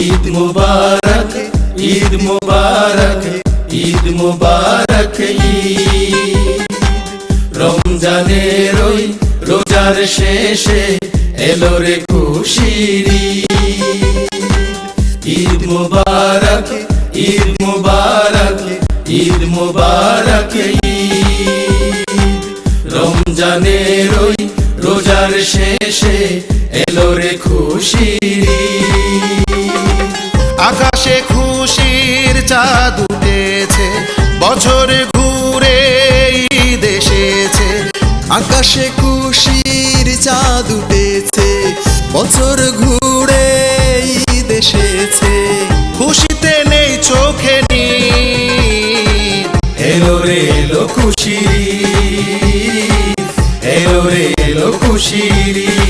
ঈদ মুবারক, ঈদ মুবারক, ঈদ মুবারক। ঈদ রমজানের ওই রোজার শেষে এলো রে খুশির ঈদ মুবারক, ঈদ মুবারক, ঈদ মুবারক। ঈদ রমজানের ওই রোজার শেষে এলো রে খুশির আকাশে খুশির চাঁদ উঠেছে, বছর ঘুরে ঈদ এসেছে। আকাশে খুশির চাঁদ উঠেছে, বছর ঘুরে ঈদ এসেছে। খুশিতে নেই চোখে নীল, এলো রে এলো খুশির ঈদ, এলো রে এলো খুশির ঈদ।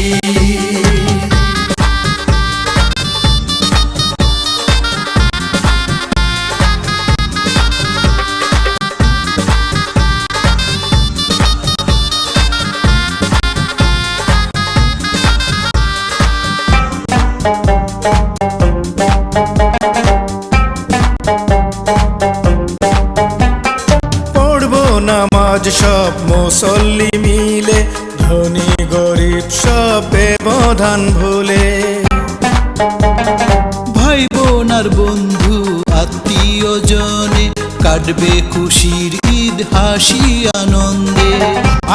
পড়বো নামাজ সব মুসল্লি মিলে, ধনী গরিব সব ব্যবধান ভুলে। ভাই বোন আর বন্ধু আত্মীয় জনে কাটবে খুশির ঈদ হাসি আনন্দে।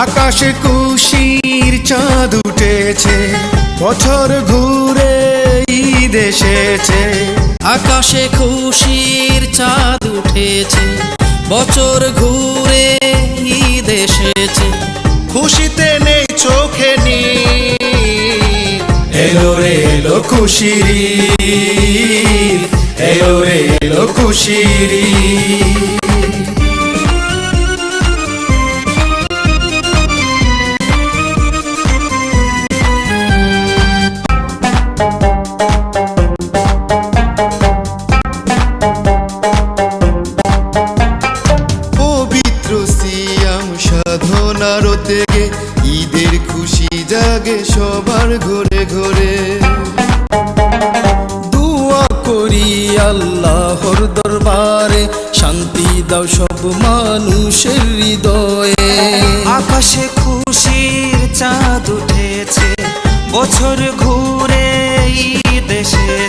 আকাশে খুশির চাঁদ উঠেছে, বছর ঘুরে ঈদ এসেছে। আকাশে খুশির চাঁদ উঠেছে, বছর ঘুরে ঈদ এসেছে। খুশিতে নেই চোখে নীল, এলো রে এলো খুশির ঈদ, এলো রে এলো খুশির ঈদ। পবিত্র সিয়াম সাধনার থেকে ঈদের খুশি জাগে সবার ঘরে ঘরে। দোয়া করি আল্লাহর দরবারে, শান্তি দাও সব মানুষের হৃদয়ে। আকাশে খুশির চাঁদ উঠেছে, বছর ঘুরে ঈদ এসেছে।